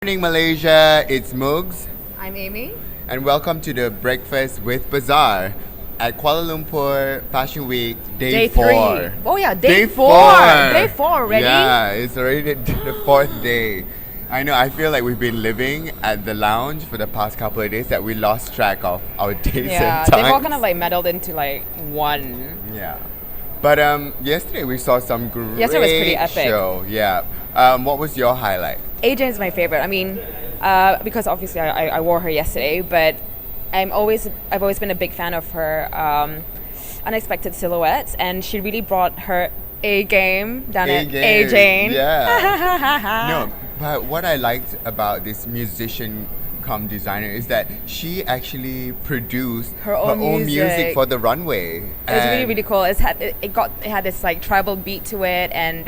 Morning Malaysia, it's Mugs I'm Amy. and welcome to the Breakfast with Bazaar at Kuala Lumpur Fashion Week Day 4. 3. Oh yeah, day 4. Day 4 already. Yeah, it's already the fourth day. I know, I feel like we've been living at the lounge for the past couple of days that we lost track of our days Yeah, and times. they've all kind of like meddled into like one. Yeah. But yesterday we saw some great Yesterday was pretty epic. show. Yeah. What was your highlight? AJ is my favorite. I mean, because obviously I wore her yesterday, but I've always been a big fan of her unexpected silhouettes, and she really brought her A game down at A Jane. Yeah. No, but what I liked about this musician come designer is that she actually produced Her own music. for the runway. It was really, really cool. It had this like tribal beat to it, and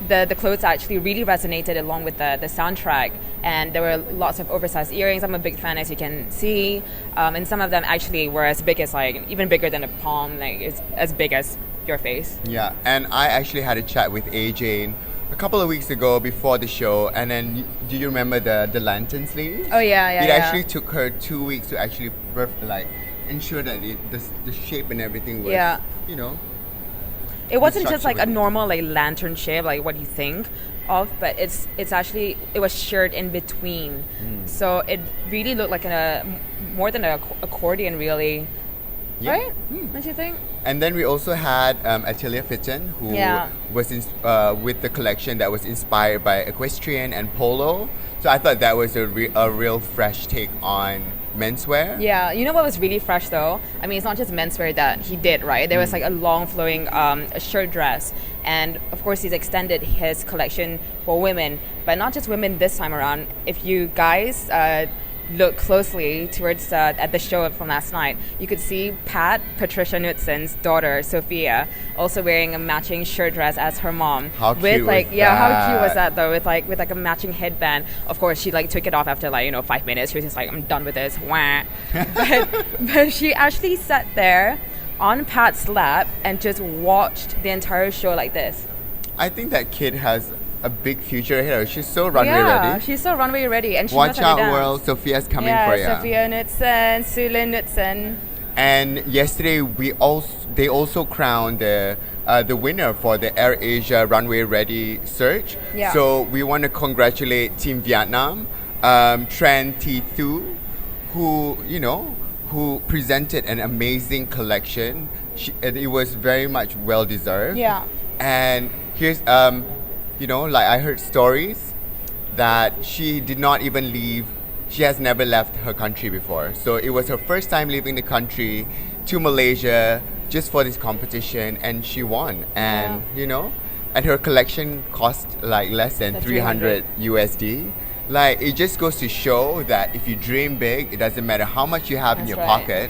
the clothes actually really resonated along with the soundtrack. And there were lots of oversized earrings. I'm a big fan, as you can see, and some of them actually were as big as like even bigger than a palm, like it's as big as your face. Yeah, and I actually had a chat with AJ a couple of weeks ago before the show, and then do you remember the lantern sleeves? Oh yeah. It actually took her 2 weeks to actually ensure that the shape and everything was, Yeah. you know. It wasn't just like a structured. normal like lantern shape like what you think of, but it was shirred in between, so it really looked like more than an accordion really. Yeah. Right? Don't you think? And then we also had Atelier Fitton, who Yeah. was with the collection that was inspired by equestrian and polo. So I thought that was a real fresh take on menswear. Yeah, you know what was really fresh though? I mean, it's not just menswear that he did, right? There was like a long flowing shirt dress, and of course he's extended his collection for women, but not just women this time around. If you guys look closely towards at the show from last night, you could see Patricia Knutson's daughter Sophia also wearing a matching shirt dress as her mom. How cute was how cute was that? that though? With like a matching headband. Of course, she like took it off after 5 minutes. She was just like, I'm done with this. Wah. but she actually sat there on Pat's lap and just watched the entire show like this. I think that kid has a big future ahead of her. She's so runway Yeah, ready. she's so runway ready, and she Watch knows how out, to dance. world! Sophia's coming Yeah, for you. Sophia Knutson, Sule Knutson. And yesterday they also crowned the winner for the Air Asia Runway Ready search. Yeah. So we want to congratulate Team Vietnam, Tran Thi Thu, who presented an amazing collection. And it was very much well deserved. Yeah. And here's I heard stories that she did not even leave. She has never left her country before. So it was her first time leaving the country to Malaysia just for this competition, and she won. And and her collection cost like less than The 300 USD. Like, it just goes to show that if you dream big, it doesn't matter how much you have in That's your right. pocket,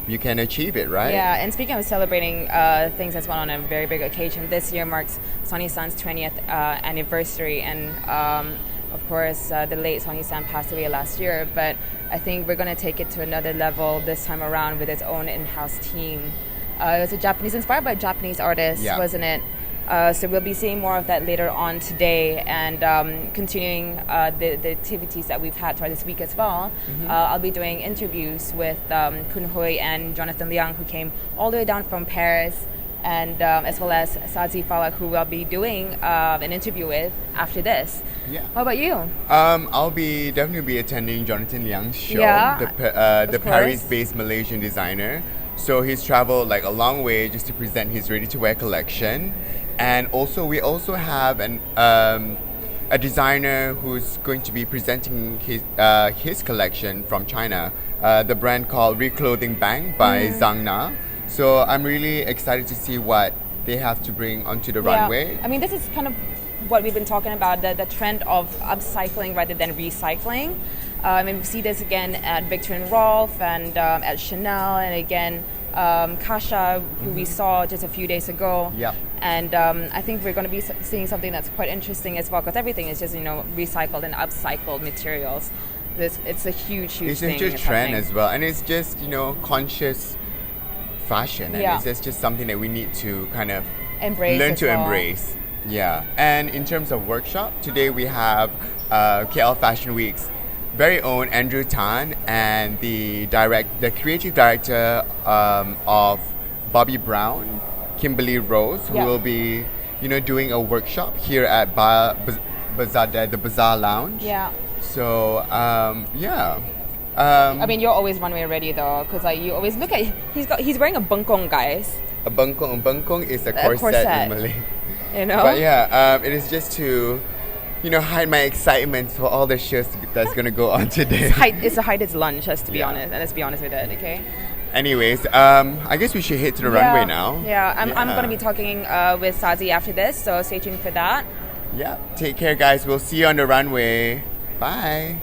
you can achieve it, right? Yeah, and speaking of celebrating things as well on a very big occasion, this year marks Sonny San's 20th anniversary, and of course the late Sonny San passed away last year, but I think we're going to take it to another level this time around with its own in-house team. It was inspired by a Japanese artist, Yeah. wasn't it? So we'll be seeing more of that later on today, and continuing the activities that we've had throughout this week as well. I'll be doing interviews with Kun Hui and Jonathan Liang, who came all the way down from Paris, and as well as Sazi Falak, who I'll be doing an interview with after this. Yeah. What about you? I'll definitely be attending Jonathan Liang's show, Yeah, the of course. Paris-based Malaysian designer. So he's traveled like a long way just to present his ready-to-wear collection, and we also have a designer who's going to be presenting his collection from China, the brand called Reclothing Bang by Zhang Na. So I'm really excited to see what they have to bring onto the runway. I mean, this is kind of what we've been talking about, the trend of upcycling rather than recycling. And we see this again at Victor and Rolf, and at Chanel, and again Kasha, who we saw just a few days ago. Yep. And I think we're going to be seeing something that's quite interesting as well, because everything is just recycled and upcycled materials. It's a huge It's thing. a huge that's trend happening. as well, and it's just conscious fashion, and Yeah. it's just something that we need to kind of Embrace learn as to well. embrace. Yeah, and in terms of workshop, today we have KL Fashion Week's very own Andrew Tan and the creative director of Bobby Brown, Kimberly Rose, who Yeah. will be, doing a workshop here at BAZAAR, the Bazaar Lounge. Yeah. So yeah. I mean, you're always runway ready though, because like you always look at he's wearing a bangkong, guys. A bangkong is a corset, corset. in Malay. You know. But yeah, it is just to, hide my excitement for all the shows that's gonna go on today. It's to hide its lunch, let's be Yeah. honest, and let's be honest with it, okay? Anyways, I guess we should head to the runway now. Yeah, I'm gonna be talking with Sazi after this, so stay tuned for that. Yeah. Take care, guys. We'll see you on the runway. Bye.